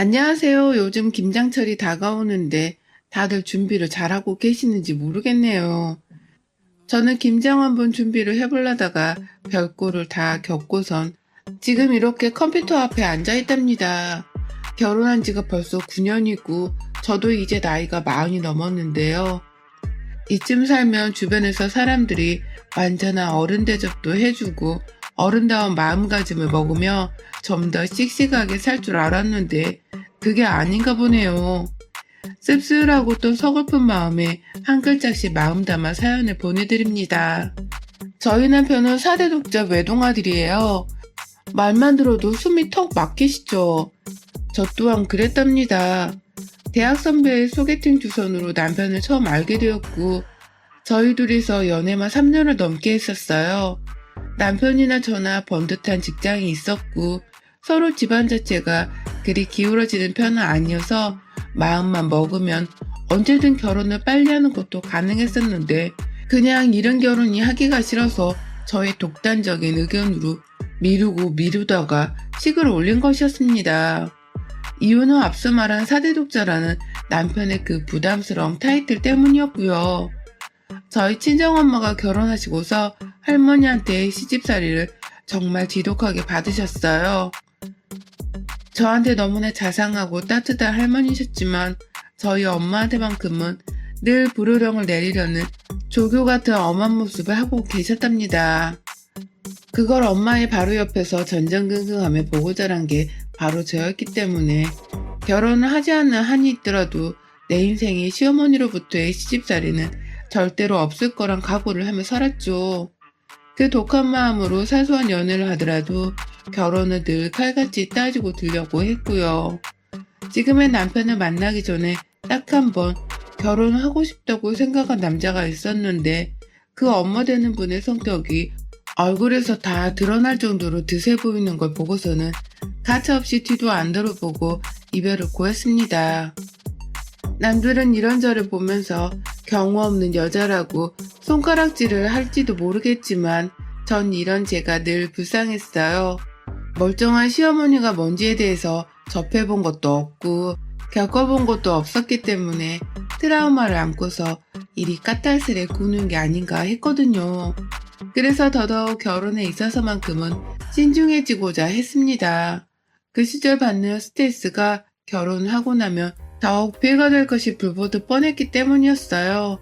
안녕하세요. 요즘 김장철이 다가오는데 다들 준비를 잘하고 계시는지 모르겠네요. 저는 김장 한번 준비를 해보려다가 별꼴을 다 겪고선 지금 이렇게 컴퓨터 앞에 앉아 있답니다. 결혼한 지가 벌써 9년이고 저도 이제 나이가 40이 넘었는데요. 이쯤 살면 주변에서 사람들이 완전한 어른 대접도 해주고 어른다운 마음가짐을 먹으며 좀 더 씩씩하게 살 줄 알았는데 그게 아닌가 보네요. 씁쓸하고 또 서글픈 마음에 한 글자씩 마음 담아 사연을 보내드립니다. 저희 남편은 4대 독자 외동아들이에요. 말만 들어도 숨이 턱 막히시죠. 저 또한 그랬답니다. 대학 선배의 소개팅 주선으로 남편을 처음 알게 되었고 저희 둘이서 연애만 3년을 넘게 했었어요. 남편이나 저나 번듯한 직장이 있었고 서로 집안 자체가 그리 기울어지는 편은 아니어서 마음만 먹으면 언제든 결혼을 빨리 하는 것도 가능했었는데 그냥 이런 결혼이 하기가 싫어서 저의 독단적인 의견으로 미루고 미루다가 식을 올린 것이었습니다. 이유는 앞서 말한 4대 독자라는 남편의 그 부담스러운 타이틀 때문이었고요. 저희 친정엄마가 결혼하시고서 할머니한테 시집살이를 정말 지독하게 받으셨어요. 저한테 너무나 자상하고 따뜻한 할머니셨지만 저희 엄마한테만큼은 늘 불효령을 내리려는 조교 같은 엄한 모습을 하고 계셨답니다. 그걸 엄마의 바로 옆에서 전전긍긍하며 보고 자란 게 바로 저였기 때문에 결혼을 하지 않는 한이 있더라도 내 인생에 시어머니로부터의 시집살이는 절대로 없을 거란 각오를 하며 살았죠. 그 독한 마음으로 사소한 연애를 하더라도 결혼을 늘 칼같이 따지고 들려고 했고요. 지금의 남편을 만나기 전에 딱 한 번 결혼을 하고 싶다고 생각한 남자가 있었는데 그 엄마 되는 분의 성격이 얼굴에서 다 드러날 정도로 드세 보이는 걸 보고서는 가차없이 뒤도 안 돌아보고 이별을 고했습니다. 남들은 이런 저를 보면서 경우 없는 여자라고 손가락질을 할지도 모르겠지만 전 이런 제가 늘 불쌍했어요. 멀쩡한 시어머니가 뭔지에 대해서 접해본 것도 없고 겪어본 것도 없었기 때문에 트라우마를 안고서 이리 까탈스레 구는 게 아닌가 했거든요. 그래서 더더욱 결혼에 있어서만큼은 신중해지고자 했습니다. 그 시절 받는 스트레스가 결혼하고 나면 더욱 피해가 될 것이 불보듯 뻔했기 때문이었어요.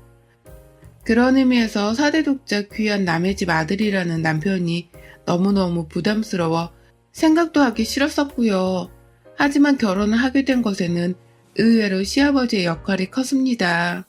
그런 의미에서 4대 독자 귀한 남의 집 아들이라는 남편이 너무너무 부담스러워 생각도 하기 싫었었고요. 하지만 결혼을 하게 된 것에는 의외로 시아버지의 역할이 컸습니다.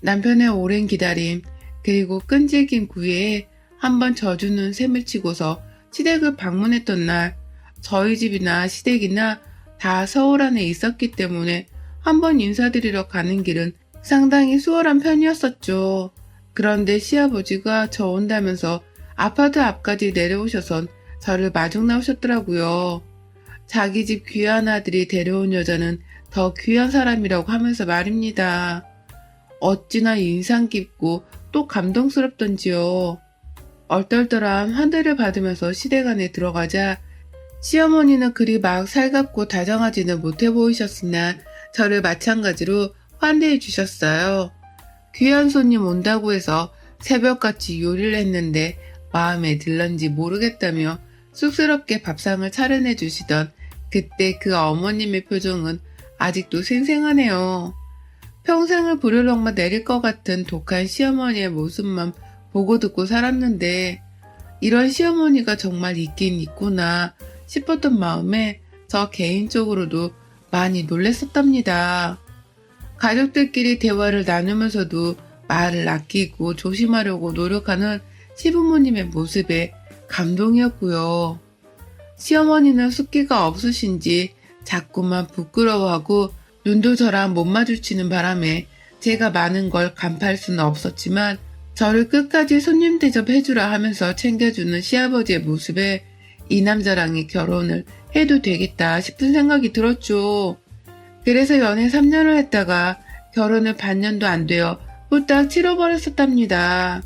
남편의 오랜 기다림 그리고 끈질긴 구애에 한번 져주는 셈을 치고서 시댁을 방문했던 날 저희 집이나 시댁이나 다 서울 안에 있었기 때문에 한번 인사드리러 가는 길은 상당히 수월한 편이었었죠. 그런데 시아버지가 저 온다면서 아파트 앞까지 내려오셔선 저를 마중 나오셨더라고요. 자기 집 귀한 아들이 데려온 여자는 더 귀한 사람이라고 하면서 말입니다. 어찌나 인상 깊고 또 감동스럽던지요. 얼떨떨한 환대를 받으면서 시댁 안에 들어가자 시어머니는 그리 막 살갑고 다정하지는 못해 보이셨으나 저를 마찬가지로 환대해 주셨어요. 귀한 손님 온다고 해서 새벽같이 요리를 했는데 마음에 들런지 모르겠다며 쑥스럽게 밥상을 차려내 주시던 그때 그 어머님의 표정은 아직도 생생하네요. 평생을 불효령만 내릴 것 같은 독한 시어머니의 모습만 보고 듣고 살았는데 이런 시어머니가 정말 있긴 있구나 싶었던 마음에 저 개인적으로도 많이 놀랬었답니다. 가족들끼리 대화를 나누면서도 말을 아끼고 조심하려고 노력하는 시부모님의 모습에 감동이었고요. 시어머니는 숫기가 없으신지 자꾸만 부끄러워하고 눈도 저랑 못 마주치는 바람에 제가 많은 걸 간파할 수는 없었지만 저를 끝까지 손님 대접해주라 하면서 챙겨주는 시아버지의 모습에 이 남자랑의 결혼을 해도 되겠다 싶은 생각이 들었죠. 그래서 연애 3년을 했다가 결혼을 반년도 안 되어 홀딱 치러버렸었답니다.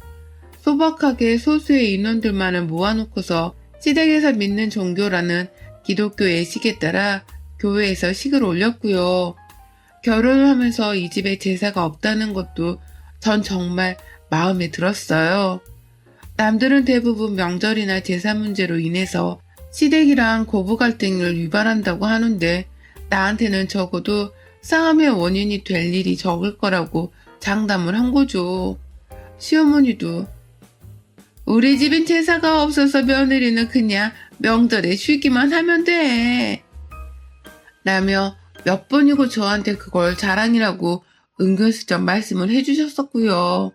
소박하게 소수의 인원들만을 모아놓고서 시댁에서 믿는 종교라는 기독교 예식에 따라 교회에서 식을 올렸고요. 결혼을 하면서 이 집에 제사가 없다는 것도 전 정말 마음에 들었어요. 남들은 대부분 명절이나 제사 문제로 인해서 시댁이랑 고부 갈등을 유발한다고 하는데 나한테는 적어도 싸움의 원인이 될 일이 적을 거라고 장담을 한 거죠. 시어머니도 우리 집엔 제사가 없어서 며느리는 그냥 명절에 쉬기만 하면 돼. 라며 몇 번이고 저한테 그걸 자랑이라고 은근슬쩍 말씀을 해주셨었고요.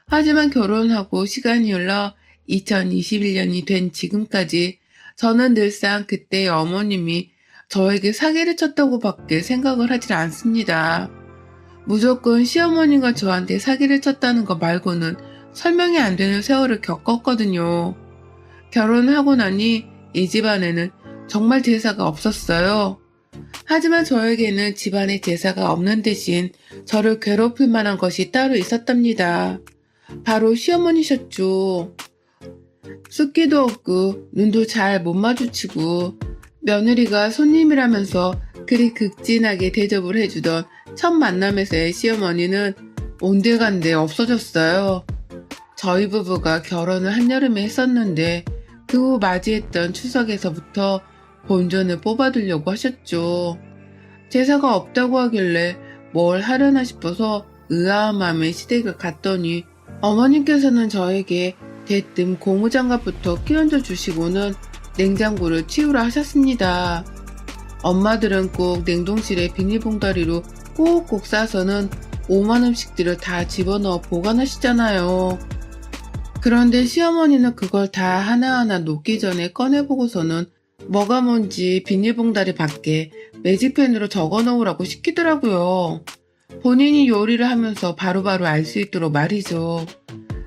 하지만 결혼하고 시간이 흘러 2021년이 된 지금까지 저는 늘상 그때의 어머님이 저에게 사기를 쳤다고 밖에 생각을 하질 않습니다. 무조건 시어머니가 저한테 사기를 쳤다는 거 말고는 설명이 안 되는 세월을 겪었거든요. 결혼하고 나니 이 집안에는 정말 제사가 없었어요. 하지만 저에게는 집안에 제사가 없는 대신 저를 괴롭힐 만한 것이 따로 있었답니다. 바로 시어머니셨죠. 숫기도 없고 눈도 잘 못 마주치고 며느리가 손님이라면서 그리 극진하게 대접을 해주던 첫 만남에서의 시어머니는 온데간데 없어졌어요. 저희 부부가 결혼을 한여름에 했었는데 그 후 맞이했던 추석에서부터 본전을 뽑아두려고 하셨죠. 제사가 없다고 하길래 뭘 하려나 싶어서 의아한 마음에 시댁을 갔더니 어머님께서는 저에게 대뜸 고무장갑부터 끼얹어 주시고는 냉장고를 치우라 하셨습니다. 엄마들은 꼭 냉동실에 비닐봉다리로 꼭꼭 싸서는 오만 음식들을 다 집어넣어 보관하시잖아요. 그런데 시어머니는 그걸 다 하나하나 녹기 전에 꺼내보고서는 뭐가 뭔지 비닐봉다리 밖에 매직펜으로 적어놓으라고 시키더라고요. 본인이 요리를 하면서 바로바로 알 수 있도록 말이죠.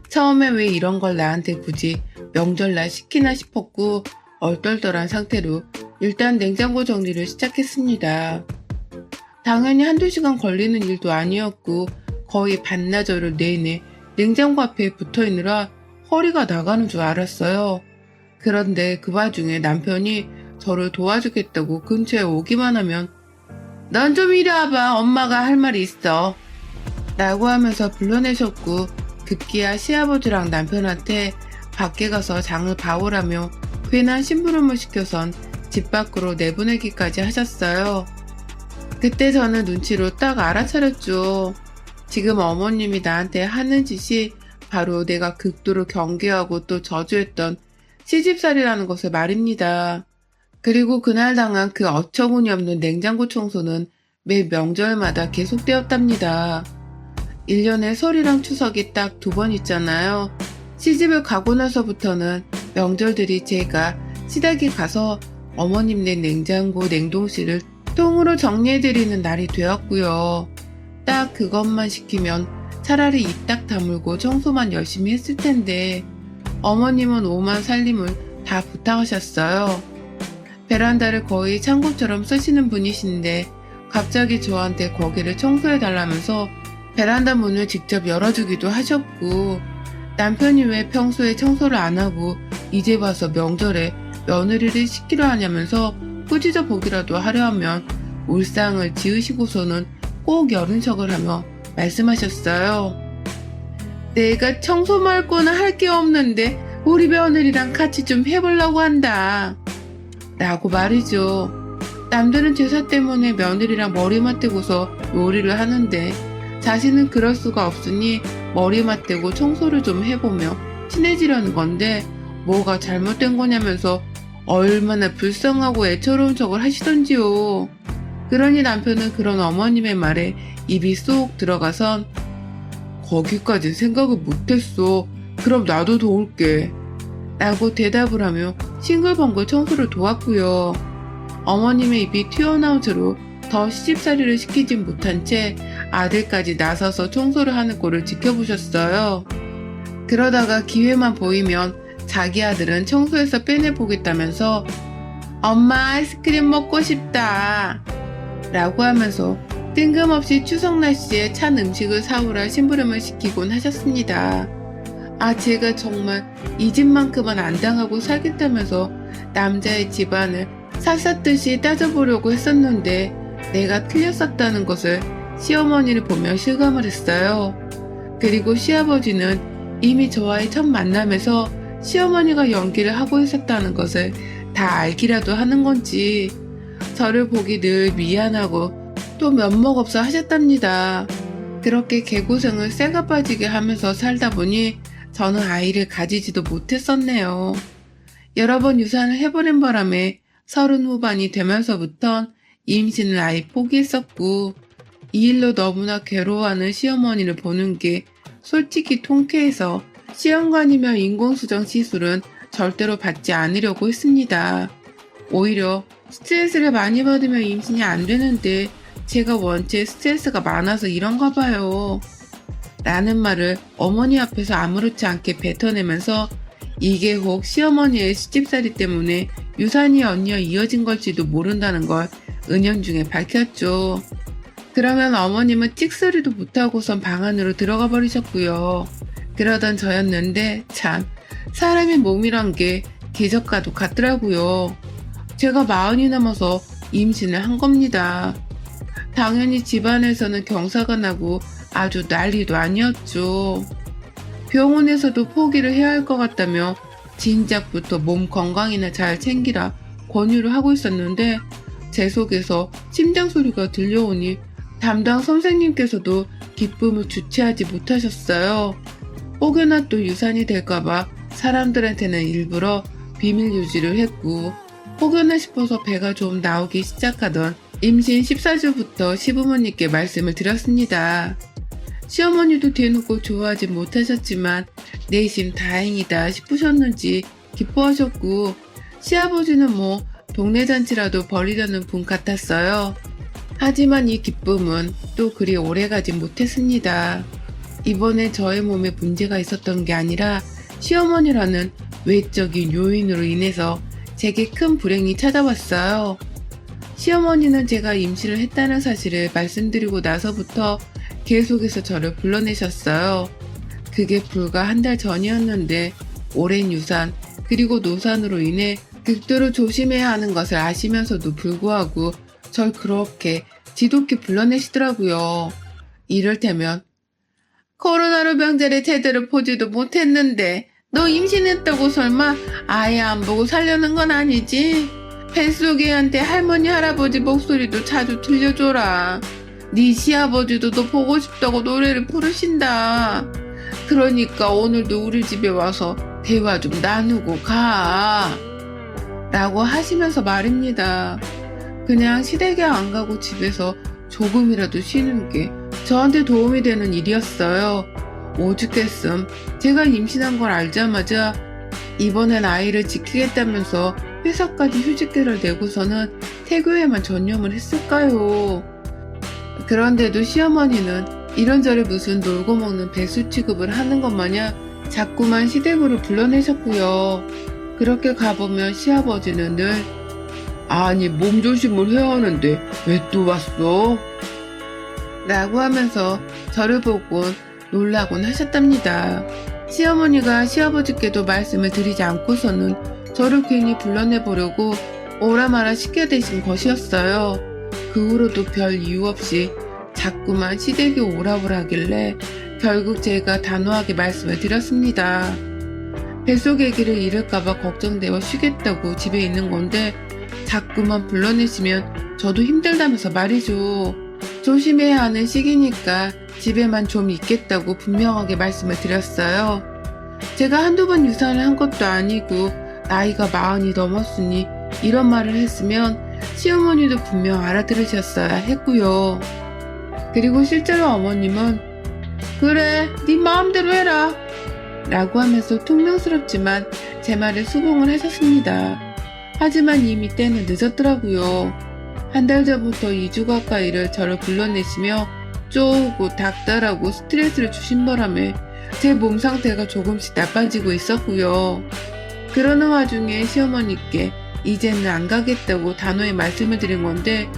처음에 왜 이런 걸 나한테 굳이 명절날 시키나 싶었고 얼떨떨한 상태로 일단 냉장고 정리를 시작했습니다. 당연히 한두 시간 걸리는 일도 아니었고 거의 반나절을 내내 냉장고 앞에 붙어있느라 허리가 나가는 줄 알았어요. 그런데 그 와중에 남편이 저를 도와주겠다고 근처에 오기만 하면 넌 좀 이리 와봐, 엄마가 할 말이 있어 라고 하면서 불러내셨고 급기야 시아버지랑 남편한테 밖에 가서 장을 봐오라며 괜한 심부름을 시켜선 집 밖으로 내보내기까지 하셨어요. 그때 저는 눈치로 딱 알아차렸죠. 지금 어머님이 나한테 하는 짓이 바로 내가 극도로 경계하고 또 저주했던 시집살이라는 것을 말입니다. 그리고 그날 당한 그 어처구니 없는 냉장고 청소는 매 명절마다 계속되었답니다. 1년에 설이랑 추석이 딱 2번 있잖아요. 시집을 가고 나서부터는 명절들이 제가 시댁에 가서 어머님네 냉장고, 냉동실을 통으로 정리해드리는 날이 되었고요. 딱 그것만 시키면 차라리 입 딱 다물고 청소만 열심히 했을 텐데 어머님은 오만 살림을 다 부탁하셨어요. 베란다를 거의 창고처럼 쓰시는 분이신데 갑자기 저한테 거기를 청소해달라면서 베란다 문을 직접 열어주기도 하셨고 남편이 왜 평소에 청소를 안 하고 이제 와서 명절에 며느리를 시키려 하냐면서 꾸짖어 보기라도 하려 하면 울상을 지으시고서는 꼭 여른 척을 하며 말씀하셨어요. 내가 청소 말고는 할 게 없는데 우리 며느리랑 같이 좀 해보려고 한다 라고 말이죠. 남들은 제사 때문에 며느리랑 머리 맞대고서 요리를 하는데 자신은 그럴 수가 없으니 머리 맞대고 청소를 좀 해보며 친해지려는 건데 뭐가 잘못된 거냐면서 얼마나 불쌍하고 애처로운 척을 하시던지요. 그러니 남편은 그런 어머님의 말에 입이 쏙 들어가선 거기까지 생각을 못했어. 그럼 나도 도울게 라고 대답을 하며 싱글벙글 청소를 도왔고요. 어머님의 입이 튀어나온 채로 더 시집살이를 시키진 못한 채 아들까지 나서서 청소를 하는 꼴을 지켜보셨어요. 그러다가 기회만 보이면 자기 아들은 청소해서 빼내보겠다면서 엄마 아이스크림 먹고 싶다 라고 하면서 뜬금없이 추석 날씨에 찬 음식을 사오라 심부름을 시키곤 하셨습니다. 아, 제가 정말 이 집만큼은 안 당하고 살겠다면서 남자의 집안을 샅샅듯이 따져보려고 했었는데 내가 틀렸었다는 것을 시어머니를 보며 실감을 했어요. 그리고 시아버지는 이미 저와의 첫 만남에서 시어머니가 연기를 하고 있었다는 것을 다 알기라도 하는 건지 저를 보기 늘 미안하고 또 면목 없어 하셨답니다. 그렇게 개고생을 쇠가 빠지게 하면서 살다 보니 저는 아이를 가지지도 못했었네요. 여러 번 유산을 해버린 바람에 30 후반이 되면서부턴 임신을 아예 포기했었고 이 일로 너무나 괴로워하는 시어머니를 보는 게 솔직히 통쾌해서 시험관이며 인공수정 시술은 절대로 받지 않으려고 했습니다. 오히려 스트레스를 많이 받으면 임신이 안 되는데 제가 원체 스트레스가 많아서 이런가 봐요. 라는 말을 어머니 앞에서 아무렇지 않게 뱉어내면서 이게 혹 시어머니의 시집살이 때문에 유산이 언니와 이어진 걸지도 모른다는 걸 은연중에 밝혔죠. 그러면 어머님은 찍소리도 못하고선 방 안으로 들어가 버리셨고요. 그러던 저였는데 참 사람의 몸이란 게 기적과도 같더라고요. 제가 40이 넘어서 임신을 한 겁니다. 당연히 집안에서는 경사가 나고 아주 난리도 아니었죠. 병원에서도 포기를 해야 할 것 같다며 진작부터 몸 건강이나 잘 챙기라 권유를 하고 있었는데 제 속에서 심장 소리가 들려오니 담당 선생님께서도 기쁨을 주체하지 못하셨어요. 혹여나 또 유산이 될까봐 사람들한테는 일부러 비밀 유지를 했고 혹여나 싶어서 배가 좀 나오기 시작하던 임신 14주부터 시부모님께 말씀을 드렸습니다. 시어머니도 대놓고 좋아하지 못하셨지만 내심 다행이다 싶으셨는지 기뻐하셨고 시아버지는 뭐 동네 잔치라도 벌이려는 분 같았어요. 하지만 이 기쁨은 또 그리 오래가지 못했습니다. 이번에 저의 몸에 문제가 있었던 게 아니라 시어머니라는 외적인 요인으로 인해서 제게 큰 불행이 찾아왔어요. 시어머니는 제가 임신을 했다는 사실을 말씀드리고 나서부터 계속해서 저를 불러내셨어요. 그게 불과 한 달 전이었는데 오랜 유산 그리고 노산으로 인해 극도로 조심해야 하는 것을 아시면서도 불구하고 절 그렇게 지독히 불러내시더라고요. 이를테면 코로나로 병자리 제대로 보지도 못했는데 너 임신했다고 설마 아예 안 보고 살려는 건 아니지? 뱃속애한테 할머니 할아버지 목소리도 자주 들려줘라. 네 시아버지도 너 보고 싶다고 노래를 부르신다. 그러니까 오늘도 우리 집에 와서 대화 좀 나누고 가. 라고 하시면서 말입니다. 그냥 시댁에 안 가고 집에서 조금이라도 쉬는 게 저한테 도움이 되는 일이었어요. 오죽했음 제가 임신한 걸 알자마자 이번엔 아이를 지키겠다면서 회사까지 휴직계를 내고서는 태교에만 전념을 했을까요? 그런데도 시어머니는 이런저런 무슨 놀고 먹는 배수 취급을 하는 것 마냥 자꾸만 시댁으로 불러내셨고요. 그렇게 가보면 시아버지는 늘 아니 몸조심을 해야 하는데 왜 또 왔어? 라고 하면서 저를 보곤 놀라곤 하셨답니다. 시어머니가 시아버지께도 말씀을 드리지 않고서는 저를 괜히 불러내보려고 오라마라 시켜대신 것이었어요. 그 후로도 별 이유 없이 자꾸만 시댁에 오라고 하길래 결국 제가 단호하게 말씀을 드렸습니다. 뱃속 아기를 잃을까봐 걱정되어 쉬겠다고 집에 있는 건데 자꾸만 불러내시면 저도 힘들다면서 말이죠. 조심해야 하는 시기니까 집에만 좀 있겠다고 분명하게 말씀을 드렸어요. 제가 한두 번 유산을 한 것도 아니고 나이가 40이 넘었으니 이런 말을 했으면 시어머니도 분명 알아들으셨어야 했고요. 그리고 실제로 어머님은 그래 네 마음대로 해라 라고 하면서 퉁명스럽지만 제 말에 수긍을 하셨습니다. 하지만 이미 때는 늦었더라고요. 한 달 전부터 2주 가까이를 저를 불러내시며 쪼우고 닥달하고 스트레스를 주신 바람에 제 몸 상태가 조금씩 나빠지고 있었고요. 그러는 와중에 시어머니께 이제는 안 가겠다고 단호히 말씀을 드린 건데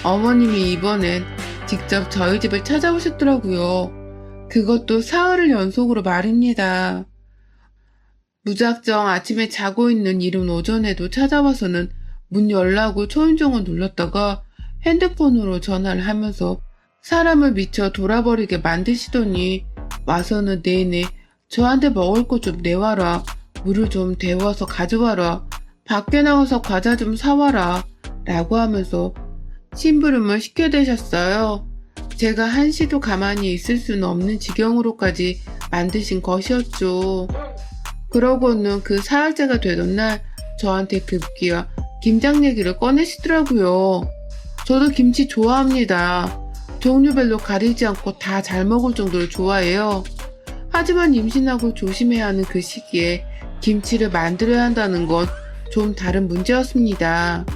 어머님이 이번엔 직접 저희 집을 찾아오셨더라고요. 그것도 사흘을 연속으로 말입니다. 무작정 아침에 자고 있는 이른 오전에도 찾아와서는 문 열라고 초인종을 눌렀다가 핸드폰으로 전화를 하면서 사람을 미쳐 돌아버리게 만드시더니 와서는 내내 저한테 먹을 거 좀 내와라. 물을 좀 데워서 가져와라. 밖에 나가서 과자 좀 사와라. 라고 하면서 심부름을 시켜대셨어요. 제가 한시도 가만히 있을 수는 없는 지경으로까지 만드신 것이었죠. 그러고는 그 사흘째가 되던 날 저한테 급기야 김장 얘기를 꺼내시더라고요. 저도 김치 좋아합니다. 종류별로 가리지 않고 다 잘 먹을 정도로 좋아해요. 하지만 임신하고 조심해야 하는 그 시기에 김치를 만들어야 한다는 건 좀 다른 문제였습니다.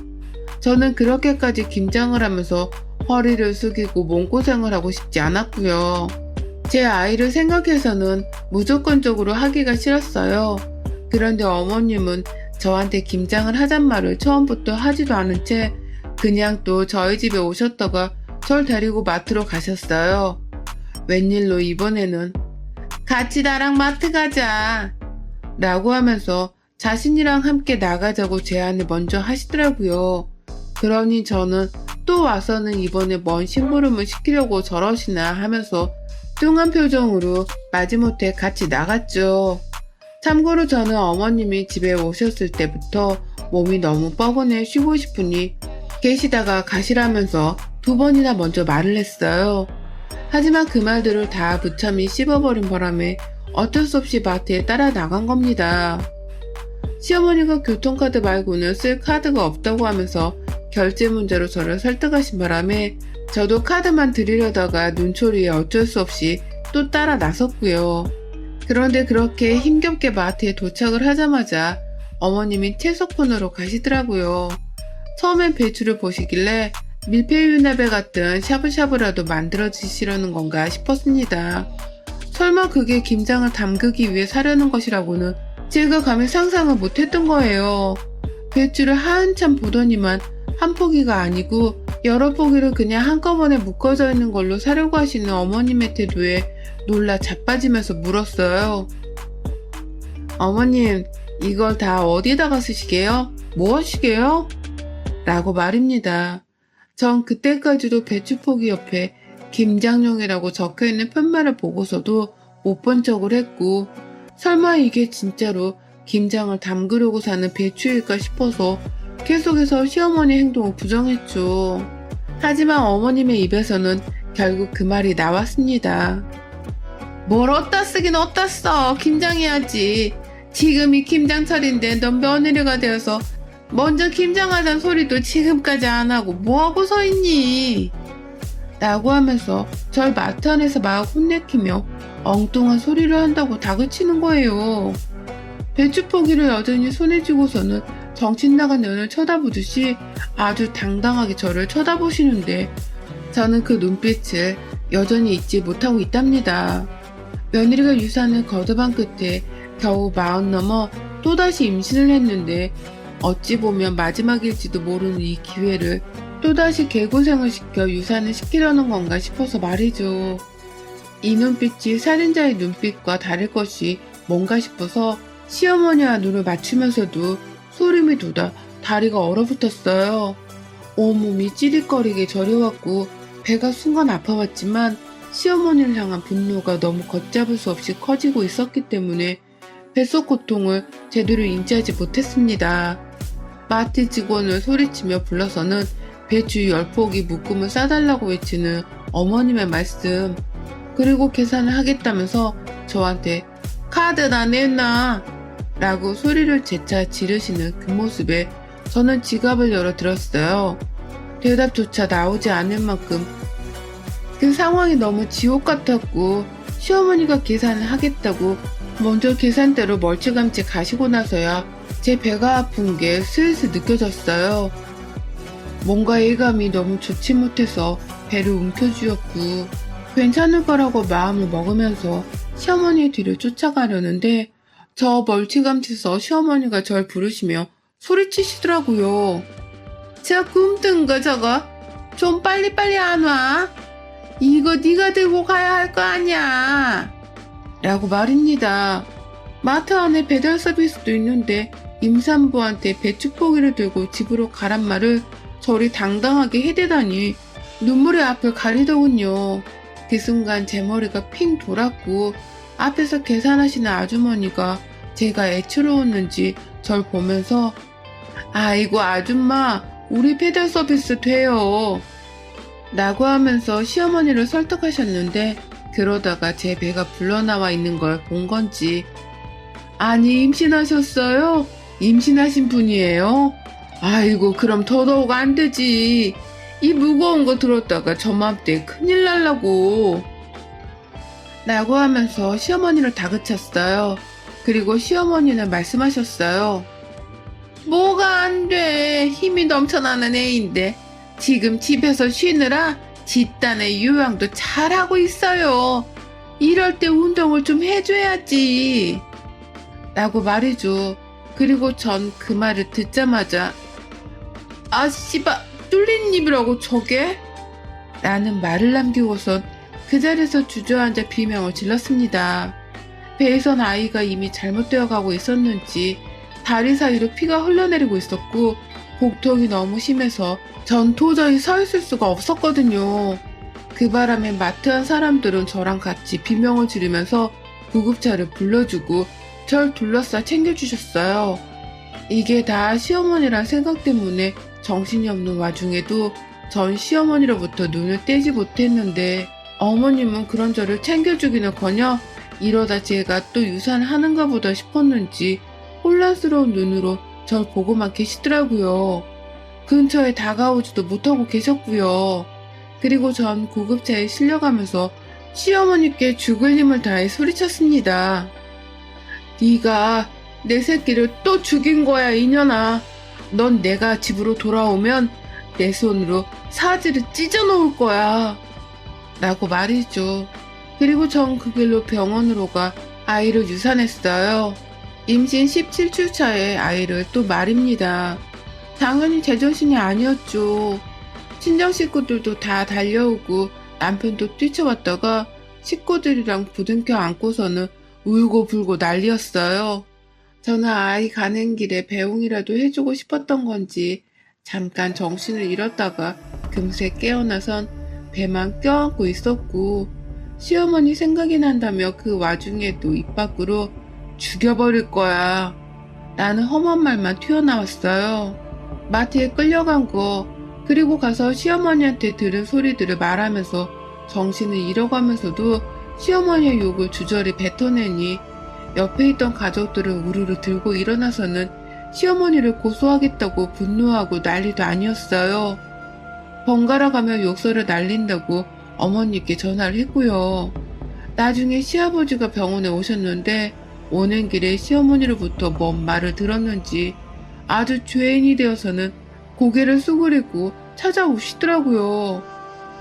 저는 그렇게까지 김장을 하면서 허리를 숙이고 몸고생을 하고 싶지 않았고요. 제 아이를 생각해서는 무조건적으로 하기가 싫었어요. 그런데 어머님은 저한테 김장을 하잔 말을 처음부터 하지도 않은 채 그냥 또 저희 집에 오셨다가 절 데리고 마트로 가셨어요. 웬일로 이번에는 같이 나랑 마트 가자 라고 하면서 자신이랑 함께 나가자고 제안을 먼저 하시더라고요. 그러니 저는 또 와서는 이번에 뭔 심부름을 시키려고 저러시나 하면서 뚱한 표정으로 마지못해 같이 나갔죠. 참고로 저는 어머님이 집에 오셨을 때부터 몸이 너무 뻐근해 쉬고 싶으니 계시다가 가시라면서 2번이나 먼저 말을 했어요. 하지만 그 말들을 다 무참히 씹어버린 바람에 어쩔 수 없이 마트에 따라 나간 겁니다. 시어머니가 교통카드 말고는 쓸 카드가 없다고 하면서 결제 문제로 저를 설득하신 바람에 저도 카드만 드리려다가 눈초리에 어쩔 수 없이 또 따라 나섰고요. 그런데 그렇게 힘겹게 마트에 도착을 하자마자 어머님이 채소코너로 가시더라고요. 처음엔 배추를 보시길래 밀푀유나베 같은 샤브샤브라도 만들어 주시려는 건가 싶었습니다. 설마 그게 김장을 담그기 위해 사려는 것이라고는 제가 감히 상상을 못했던 거예요. 배추를 한참 보더니만 한 포기가 아니고 여러 포기를 그냥 한꺼번에 묶어져 있는 걸로 사려고 하시는 어머님의 태도에 놀라 자빠지면서 물었어요. 어머님, 이걸 다 어디다가 쓰시게요? 뭐 하시게요? 라고 말입니다. 전 그때까지도 배추 포기 옆에 김장용이라고 적혀있는 편말을 보고서도 못 본 척을 했고 설마 이게 진짜로 김장을 담그려고 사는 배추일까 싶어서 계속해서 시어머니 행동을 부정했죠. 하지만 어머님의 입에서는 결국 그 말이 나왔습니다. 뭘 어디다 쓰긴 어디다 써. 김장해야지. 지금이 김장철인데 넌 며느리가 되어서 먼저 김장하자는 소리도 지금까지 안 하고 뭐하고 서 있니? 라고 하면서 절 마트 안에서 막 혼내키며 엉뚱한 소리를 한다고 다그치는 거예요. 배추 포기를 여전히 손에 쥐고서는 정신 나간 년을 쳐다보듯이 아주 당당하게 저를 쳐다보시는데 저는 그 눈빛을 여전히 잊지 못하고 있답니다. 며느리가 유산을 거듭한 끝에 겨우 40 넘어 또다시 임신을 했는데 어찌 보면 마지막일지도 모르는 이 기회를 또다시 개고생을 시켜 유산을 시키려는 건가 싶어서 말이죠. 이 눈빛이 살인자의 눈빛과 다를 것이 뭔가 싶어서 시어머니와 눈을 맞추면서도 소름이 돋아 다리가 얼어붙었어요. 온몸이 찌릿거리게 저려왔고 배가 순간 아파왔지만 시어머니를 향한 분노가 너무 걷잡을 수 없이 커지고 있었기 때문에 뱃속 고통을 제대로 인지하지 못했습니다. 마트 직원을 소리치며 불러서는 배추 10포기 묶음을 싸달라고 외치는 어머님의 말씀, 그리고 계산을 하겠다면서 저한테 카드 다 냈나? 라고 소리를 재차 지르시는 그 모습에 저는 지갑을 열어 들었어요. 대답조차 나오지 않을 만큼 그 상황이 너무 지옥 같았고 시어머니가 계산을 하겠다고 먼저 계산대로 멀찌감치 가시고 나서야 제 배가 아픈 게 슬슬 느껴졌어요. 뭔가 예감이 너무 좋지 못해서 배를 움켜쥐었고 괜찮을 거라고 마음을 먹으면서 시어머니 뒤를 쫓아가려는데 저 멀찌감치서 시어머니가 절 부르시며 소리치시더라고요. 저 굼뜬 거 저거 좀 빨리빨리 안 와? 이거 네가 들고 가야 할 거 아니야 라고 말입니다. 마트 안에 배달 서비스도 있는데 임산부한테 배추포기를 들고 집으로 가란 말을 저리 당당하게 해대다니 눈물의 앞을 가리더군요. 그 순간 제 머리가 핑 돌았고 앞에서 계산하시는 아주머니가 제가 애처로웠는지 절 보면서 아이고 아줌마 우리 배달 서비스 돼요 라고 하면서 시어머니를 설득하셨는데 그러다가 제 배가 불러나와 있는 걸 본 건지 아니 임신하셨어요? 임신하신 분이에요? 아이고 그럼 더더욱 안 되지. 이 무거운 거 들었다가 저맘때 큰일 날라고 라고 하면서 시어머니를 다그쳤어요. 그리고 시어머니는 말씀하셨어요. 뭐가 안 돼. 힘이 넘쳐나는 애인데 지금 집에서 쉬느라 집단의 요양도 잘하고 있어요. 이럴 때 운동을 좀 해줘야지 라고 말이죠. 그리고 전 그 말을 듣자마자 아 씨바 뚫린 입이라고 저게? 라는 말을 남기고선 그 자리에서 주저앉아 비명을 질렀습니다. 배에선 아이가 이미 잘못되어 가고 있었는지 다리 사이로 피가 흘러내리고 있었고 복통이 너무 심해서 전 도저히 서 있을 수가 없었거든요. 그 바람에 마트한 사람들은 저랑 같이 비명을 지르면서 구급차를 불러주고 절 둘러싸 챙겨주셨어요. 이게 다 시어머니란 생각 때문에 정신이 없는 와중에도 전 시어머니로부터 눈을 떼지 못했는데 어머님은 그런 저를 챙겨주기는커녕 이러다 제가 또 유산하는가 보다 싶었는지 혼란스러운 눈으로 절 보고만 계시더라고요. 근처에 다가오지도 못하고 계셨고요. 그리고 전 구급차에 실려가면서 시어머니께 죽을 힘을 다해 소리쳤습니다. 네가 내 새끼를 또 죽인 거야 이년아. 넌 내가 집으로 돌아오면 내 손으로 사지를 찢어 놓을 거야 라고 말이죠. 그리고 전 그 길로 병원으로 가 아이를 유산했어요. 임신 17주 차에 아이를 또 말입니다. 당연히 제정신이 아니었죠. 친정 식구들도 다 달려오고 남편도 뛰쳐왔다가 식구들이랑 부둥켜 안고서는 울고 불고 난리였어요. 저는 아이 가는 길에 배웅이라도 해주고 싶었던 건지 잠깐 정신을 잃었다가 금세 깨어나선 배만 껴안고 있었고 시어머니 생각이 난다며 그 와중에도 입 밖으로 죽여버릴 거야 라는 험한 말만 튀어나왔어요. 마트에 끌려간 거 그리고 가서 시어머니한테 들은 소리들을 말하면서 정신을 잃어가면서도 시어머니의 욕을 주저리 뱉어내니 옆에 있던 가족들은 우르르 들고 일어나서는 시어머니를 고소하겠다고 분노하고 난리도 아니었어요. 번갈아 가며 욕설을 날린다고 어머니께 전화를 했고요. 나중에 시아버지가 병원에 오셨는데 오는 길에 시어머니로부터 뭔 말을 들었는지 아주 죄인이 되어서는 고개를 수그리고 찾아오시더라고요.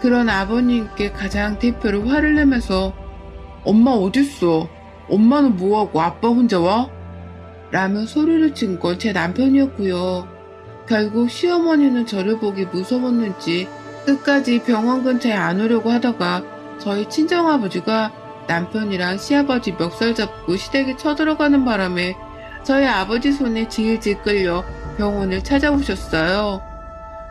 그런 아버님께 가장 대표로 화를 내면서 엄마 어딨어? 엄마는 뭐하고 아빠 혼자 와? 라며 소리를 친 건 제 남편이었고요. 결국 시어머니는 저를 보기 무서웠는지 끝까지 병원 근처에 안 오려고 하다가 저희 친정아버지가 남편이랑 시아버지 멱살 잡고 시댁에 쳐들어가는 바람에 저희 아버지 손에 질질 끌려 병원을 찾아오셨어요.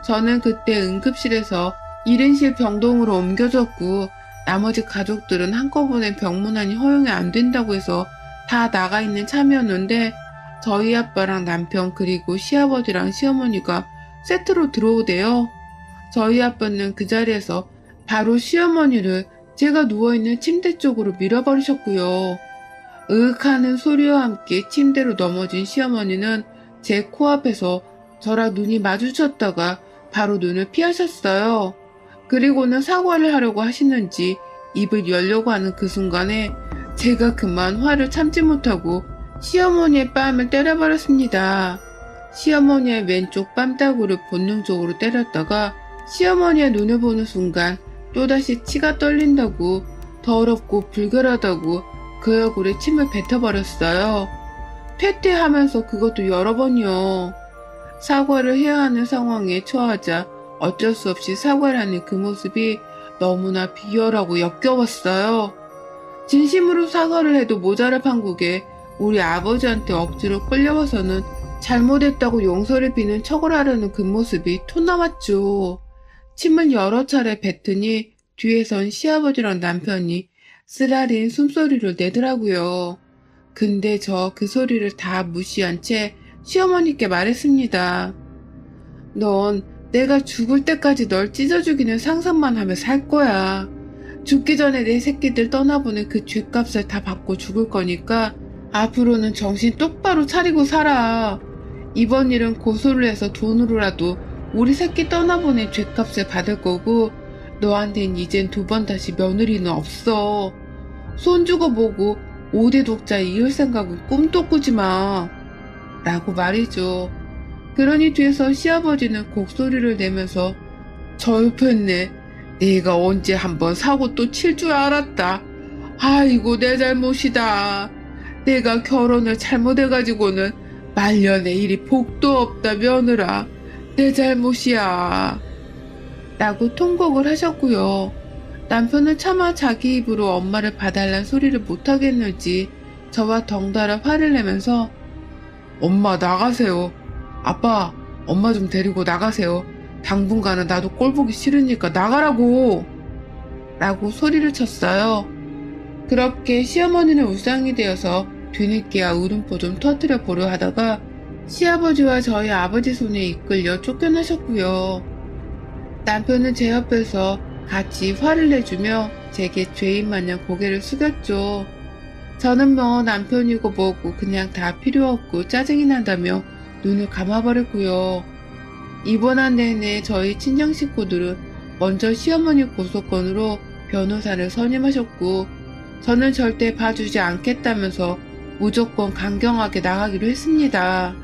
저는 그때 응급실에서 1인실 병동으로 옮겨졌고 나머지 가족들은 한꺼번에 병문안이 허용이 안 된다고 해서 다 나가 있는 참이었는데 저희 아빠랑 남편 그리고 시아버지랑 시어머니가 세트로 들어오대요. 저희 아빠는 그 자리에서 바로 시어머니를 제가 누워있는 침대 쪽으로 밀어버리셨고요. 으윽하는 소리와 함께 침대로 넘어진 시어머니는 제 코앞에서 저랑 눈이 마주쳤다가 바로 눈을 피하셨어요. 그리고는 사과를 하려고 하시는지 입을 열려고 하는 그 순간에 제가 그만 화를 참지 못하고 시어머니의 뺨을 때려버렸습니다. 시어머니의 왼쪽 뺨따구를 본능적으로 때렸다가 시어머니의 눈을 보는 순간 또다시 치가 떨린다고 더럽고 불결하다고 그 얼굴에 침을 뱉어버렸어요. 퇴퇴하면서 그것도 여러 번이요. 사과를 해야 하는 상황에 처하자 어쩔 수 없이 사과를 하는 그 모습이 너무나 비열하고 역겨웠어요. 진심으로 사과를 해도 모자랄 판국에 우리 아버지한테 억지로 끌려와서는 잘못했다고 용서를 비는 척을 하려는 그 모습이 토 나왔죠. 침을 여러 차례 뱉으니 뒤에선 시아버지랑 남편이 쓰라린 숨소리를 내더라고요. 근데 저 그 소리를 다 무시한 채 시어머니께 말했습니다. 넌 내가 죽을 때까지 널 찢어 죽이는 상상만 하며 살 거야. 죽기 전에 내 새끼들 떠나보낸 그 죗값을 다 받고 죽을 거니까 앞으로는 정신 똑바로 차리고 살아. 이번 일은 고소를 해서 돈으로라도 우리 새끼 떠나보낸 죗값을 받을 거고 너한텐 이젠 두 번 다시 며느리는 없어. 손 주고 보고 5대 독자 이을 생각은 꿈도 꾸지 마. 라고 말이죠. 그러니 뒤에서 시아버지는 곡소리를 내면서 절편네. 내가 언제 한번 사고 또 칠 줄 알았다. 아이고 내 잘못이다. 내가 결혼을 잘못해가지고는 말년에 이리 복도 없다 며느라. 내 잘못이야. 라고 통곡을 하셨고요. 남편은 차마 자기 입으로 엄마를 봐달란 소리를 못하겠는지 저와 덩달아 화를 내면서 엄마 나가세요. 아빠 엄마 좀 데리고 나가세요. 당분간은 나도 꼴 보기 싫으니까 나가라고. 라고 소리를 쳤어요. 그렇게 시어머니는 울상이 되어서 뒤늦게야 울음보 좀 터뜨려 보려 하다가 시아버지와 저희 아버지 손에 이끌려 쫓겨나셨고요. 남편은 제 옆에서 같이 화를 내주며 제게 죄인 마냥 고개를 숙였죠. 저는 뭐 남편이고 뭐고 그냥 다 필요 없고 짜증이 난다며 눈을 감아버렸고요. 입원한 내내 저희 친정 식구들은 먼저 시어머니 고소건으로 변호사를 선임하셨고 저는 절대 봐주지 않겠다면서 무조건 강경하게 나가기로 했습니다.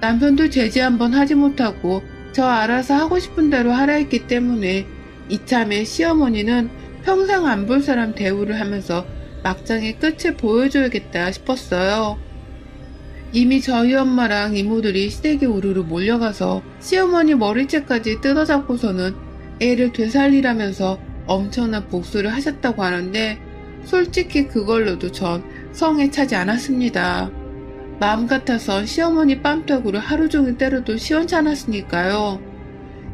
남편도 제지 한번 하지 못하고 저 알아서 하고 싶은 대로 하라 했기 때문에 이참에 시어머니는 평생 안 볼 사람 대우를 하면서 막장의 끝을 보여줘야겠다 싶었어요. 이미 저희 엄마랑 이모들이 시댁에 우르르 몰려가서 시어머니 머리채까지 뜯어잡고서는 애를 되살리라면서 엄청난 복수를 하셨다고 하는데 솔직히 그걸로도 전 성에 차지 않았습니다. 마음 같아서 시어머니 뺨따구를 하루 종일 때려도 시원찮았으니까요.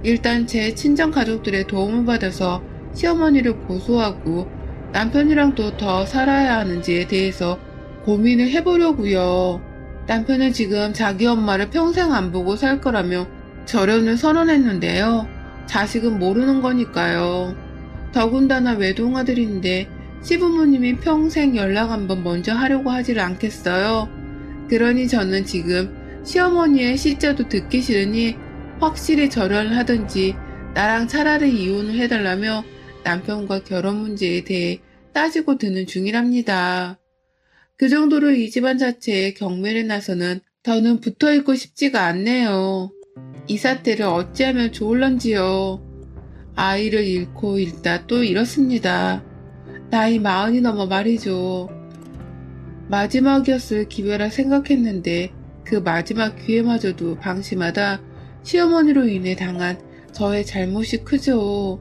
일단 제 친정 가족들의 도움을 받아서 시어머니를 고소하고 남편이랑도 더 살아야 하는지에 대해서 고민을 해보려고요. 남편은 지금 자기 엄마를 평생 안 보고 살 거라며 절연을 선언했는데요. 자식은 모르는 거니까요. 더군다나 외동아들인데 시부모님이 평생 연락 한번 먼저 하려고 하지를 않겠어요. 그러니 저는 지금 시어머니의 시자도 듣기 싫으니 확실히 절연을 하든지 나랑 차라리 이혼을 해달라며 남편과 결혼 문제에 대해 따지고 드는 중이랍니다. 그 정도로 이 집안 자체에 경매를 나서는 더는 붙어있고 싶지가 않네요. 이 사태를 어찌하면 좋을런지요. 아이를 잃고 잃다 또 잃었습니다. 나이 40이 넘어 말이죠. 마지막이었을 기회라 생각했는데 그 마지막 기회마저도 방심하다 시어머니로 인해 당한 저의 잘못이 크죠.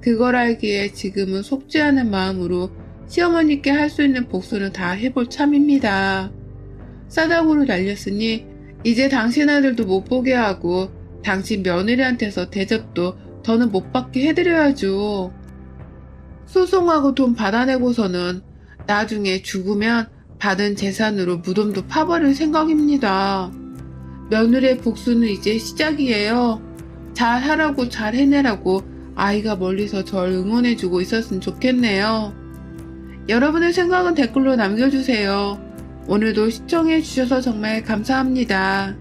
그걸 알기에 지금은 속지 않은 마음으로 시어머니께 할 수 있는 복수는 다 해볼 참입니다. 싸다구로 날렸으니 이제 당신 아들도 못 보게 하고 당신 며느리한테서 대접도 더는 못 받게 해드려야죠. 소송하고 돈 받아내고서는 나중에 죽으면 받은 재산으로 무덤도 파버릴 생각입니다. 며느리의 복수는 이제 시작이에요. 잘하라고 잘 해내라고 아이가 멀리서 절 응원해주고 있었으면 좋겠네요. 여러분의 생각은 댓글로 남겨주세요. 오늘도 시청해주셔서 정말 감사합니다.